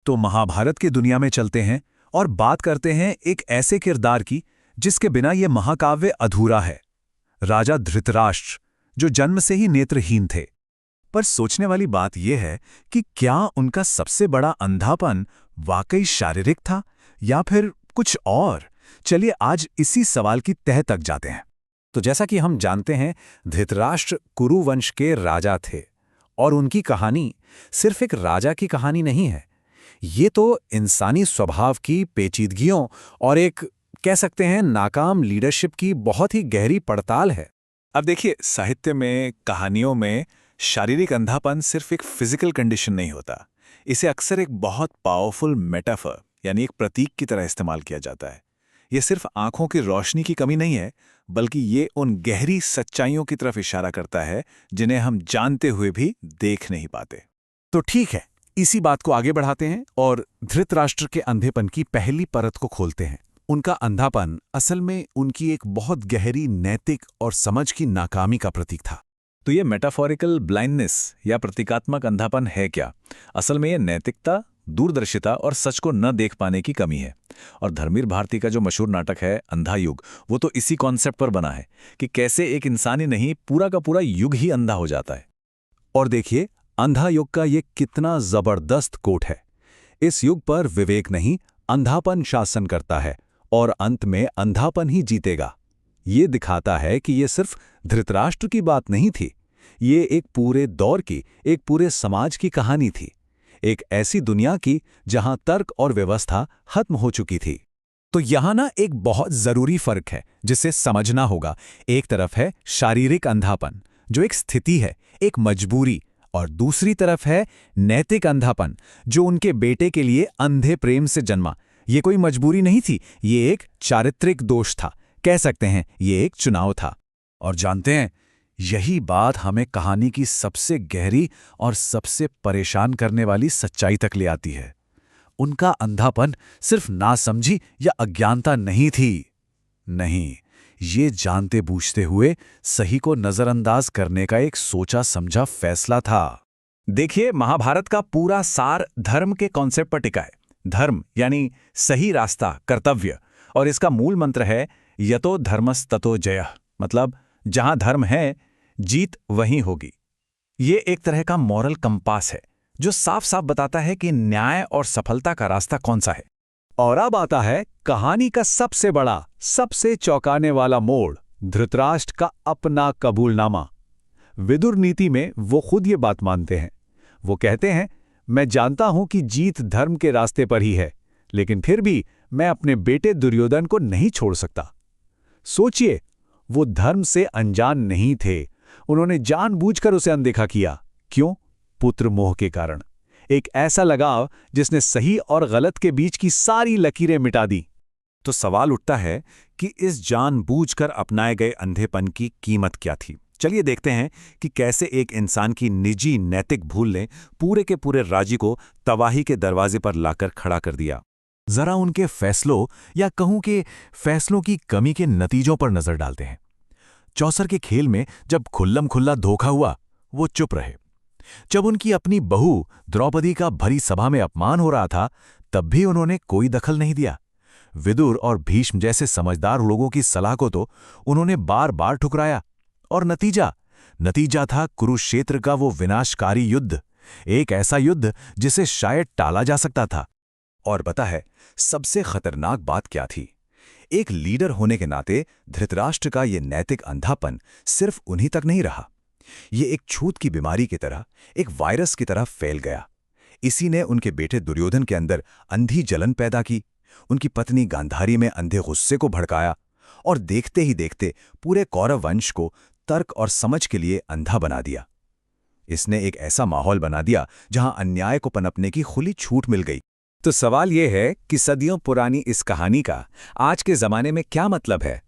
तो महाभारत की दुनिया में चलते हैं और बात करते हैं एक ऐसे किरदार की जिसके बिना ये महाकाव्य अधूरा है। राजा धृतराष्ट्र, जो जन्म से ही नेत्रहीन थे। पर सोचने वाली बात यह है कि क्या उनका सबसे बड़ा अंधापन वाकई शारीरिक था या फिर कुछ और? चलिए आज इसी सवाल की तह तक जाते हैं। तो जैसा कि हम जानते हैं, धृतराष्ट्र कुरु वंश के राजा थे और उनकी कहानी सिर्फ एक राजा की कहानी नहीं है। ये तो इंसानी स्वभाव की पेचीदगियों और एक कह सकते हैं नाकाम लीडरशिप की बहुत ही गहरी पड़ताल है। अब देखिए, साहित्य में, कहानियों में शारीरिक अंधापन सिर्फ एक फिजिकल कंडीशन नहीं होता। इसे अक्सर एक बहुत पावरफुल मेटाफर यानी एक प्रतीक की तरह इस्तेमाल किया जाता है। ये सिर्फ आंखों की रोशनी की कमी नहीं है, बल्कि ये उन गहरी सच्चाइयों की तरफ इशारा करता है जिन्हें हम जानते हुए भी देख नहीं पाते। तो ठीक है, इसी बात को आगे बढ़ाते हैं और धृतराष्ट्र के अंधेपन की पहली परत को खोलते हैं। उनका अंधापन असल में उनकी एक बहुत गहरी नैतिक और समझ की नाकामी का प्रतीक था। तो ये मेटाफोरिकल ब्लाइंडनेस या प्रतीकात्मक अंधापन है क्या? असल में ये नैतिकता, दूरदर्शिता और सच को न देख पाने की कमी है। और धर्मवीर भारती का जो मशहूर नाटक है अंधा युग, वो तो इसी कॉन्सेप्ट पर बना है कि कैसे एक इंसान ही नहीं, पूरा का पूरा युग ही अंधा हो जाता है। और देखिए, अंधा युग का ये कितना जबरदस्त कोट है। इस युग पर विवेक नहीं, अंधापन शासन करता है और अंत में अंधापन ही जीतेगा। ये दिखाता है कि ये सिर्फ धृतराष्ट्र की बात नहीं थी, ये एक पूरे दौर की, एक पूरे समाज की कहानी थी। एक ऐसी दुनिया की जहां तर्क और व्यवस्था खत्म हो चुकी थी। तो यहां ना एक बहुत जरूरी फर्क है जिसे समझना होगा। एक तरफ है शारीरिक अंधापन, जो एक स्थिति है, एक मजबूरी, और दूसरी तरफ है नैतिक अंधापन, जो उनके बेटे के लिए अंधे प्रेम से जन्मा। ये कोई मजबूरी नहीं थी, ये एक चारित्रिक दोष था, कह सकते हैं ये एक चुनाव था। और जानते हैं, यही बात हमें कहानी की सबसे गहरी और सबसे परेशान करने वाली सच्चाई तक ले आती है। उनका अंधापन सिर्फ नासमझी या अज्ञानता नहीं थी। नहीं, ये जानते बूझते हुए सही को नजरअंदाज करने का एक सोचा समझा फैसला था। देखिए, महाभारत का पूरा सार धर्म के कॉन्सेप्ट पर टिका है। धर्म यानी सही रास्ता, कर्तव्य, और इसका मूल मंत्र है यतो धर्मस्ततो जयः, मतलब जहां धर्म है, जीत वहीं होगी। ये एक तरह का मॉरल कंपास है जो साफ साफ बताता है कि न्याय और सफलता का रास्ता कौन सा है। और अब आता है कहानी का सबसे बड़ा, सबसे चौंकाने वाला मोड़, धृतराष्ट्र का अपना कबूलनामा। विदुर नीति में वो खुद ये बात मानते हैं। वो कहते हैं, मैं जानता हूं कि जीत धर्म के रास्ते पर ही है, लेकिन फिर भी मैं अपने बेटे दुर्योधन को नहीं छोड़ सकता। सोचिए, वो धर्म से अनजान नहीं थे। उन्होंने जानबूझकर उसे अनदेखा किया। क्यों? पुत्र मोह के कारण। एक ऐसा लगाव जिसने सही और गलत के बीच की सारी लकीरें मिटा दी। तो सवाल उठता है कि इस जानबूझकर अपनाए गए अंधेपन की कीमत क्या थी। चलिए देखते हैं कि कैसे एक इंसान की निजी नैतिक भूल ने पूरे के पूरे राज्य को तबाही के दरवाजे पर लाकर खड़ा कर दिया। जरा उनके फैसलों या कहूं कि फैसलों की कमी के नतीजों पर नजर डालते हैं। चौसर के खेल में जब खुल्लम खुल्ला धोखा हुआ, वो चुप रहे। जब उनकी अपनी बहू द्रौपदी का भरी सभा में अपमान हो रहा था, तब भी उन्होंने कोई दखल नहीं दिया। विदुर और भीष्म जैसे समझदार लोगों की सलाह को तो उन्होंने बार बार ठुकराया। और नतीजा था कुरुक्षेत्र का वो विनाशकारी युद्ध, एक ऐसा युद्ध जिसे शायद टाला जा सकता था। और पता है सबसे खतरनाक बात क्या थी? एक लीडर होने के नाते धृतराष्ट्र का ये नैतिक अंधापन सिर्फ उन्हीं तक नहीं रहा। ये एक छूत की बीमारी की तरह, एक वायरस की तरह फैल गया। इसी ने उनके बेटे दुर्योधन के अंदर अंधी जलन पैदा की, उनकी पत्नी गांधारी में अंधे गुस्से को भड़काया, और देखते ही देखते पूरे कौरव वंश को तर्क और समझ के लिए अंधा बना दिया। इसने एक ऐसा माहौल बना दिया जहां अन्याय को पनपने की खुली छूट मिल गई। तो सवाल यह है कि सदियों पुरानी इस कहानी का आज के जमाने में क्या मतलब है?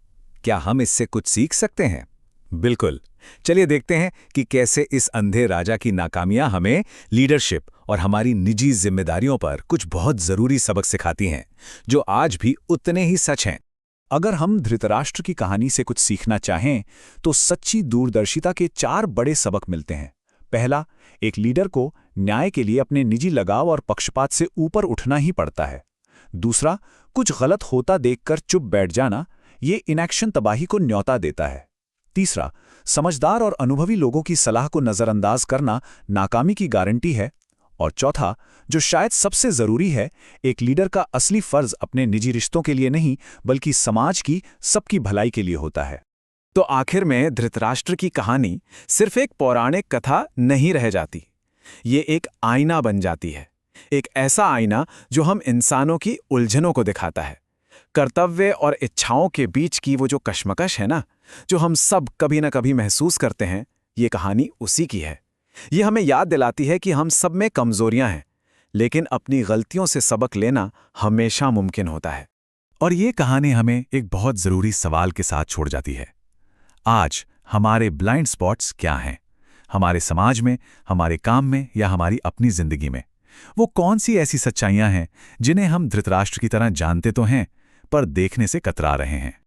क्या हम इससे कुछ सीख सकते हैं? बिल्कुल। चलिए देखते हैं कि कैसे इस अंधे राजा की नाकामियां हमें लीडरशिप और हमारी निजी जिम्मेदारियों पर कुछ बहुत जरूरी सबक सिखाती हैं, जो आज भी उतने ही सच हैं। अगर हम धृतराष्ट्र की कहानी से कुछ सीखना चाहें तो सच्ची दूरदर्शिता के 4 बड़े सबक मिलते हैं। पहला, एक लीडर को न्याय के लिए अपने निजी लगाव और पक्षपात से ऊपर उठना ही पड़ता है। दूसरा, कुछ गलत होता देखकर चुप बैठ जाना, ये इनएक्शन तबाही को न्योता देता है। तीसरा, समझदार और अनुभवी लोगों की सलाह को नज़रअंदाज करना नाकामी की गारंटी है। और चौथा, जो शायद सबसे ज़रूरी है, एक लीडर का असली फ़र्ज़ अपने निजी रिश्तों के लिए नहीं बल्कि समाज की सबकी भलाई के लिए होता है। तो आखिर में धृतराष्ट्र की कहानी सिर्फ एक पौराणिक कथा नहीं रह जाती। ये एक आईना बन जाती है, एक ऐसा आईना जो हम इंसानों की उलझनों को दिखाता है। कर्तव्य और इच्छाओं के बीच की वो जो कश्मकश है ना, जो हम सब कभी ना कभी महसूस करते हैं, ये कहानी उसी की है। ये हमें याद दिलाती है कि हम सब में कमजोरियां हैं, लेकिन अपनी गलतियों से सबक लेना हमेशा मुमकिन होता है। और ये कहानी हमें एक बहुत ज़रूरी सवाल के साथ छोड़ जाती है। आज हमारे ब्लाइंड स्पॉट्स क्या हैं? हमारे समाज में, हमारे काम में या हमारी अपनी जिंदगी में? वो कौन सी ऐसी सच्चाइयां हैं जिन्हें हम धृतराष्ट्र की तरह जानते तो हैं, पर देखने से कतरा रहे हैं?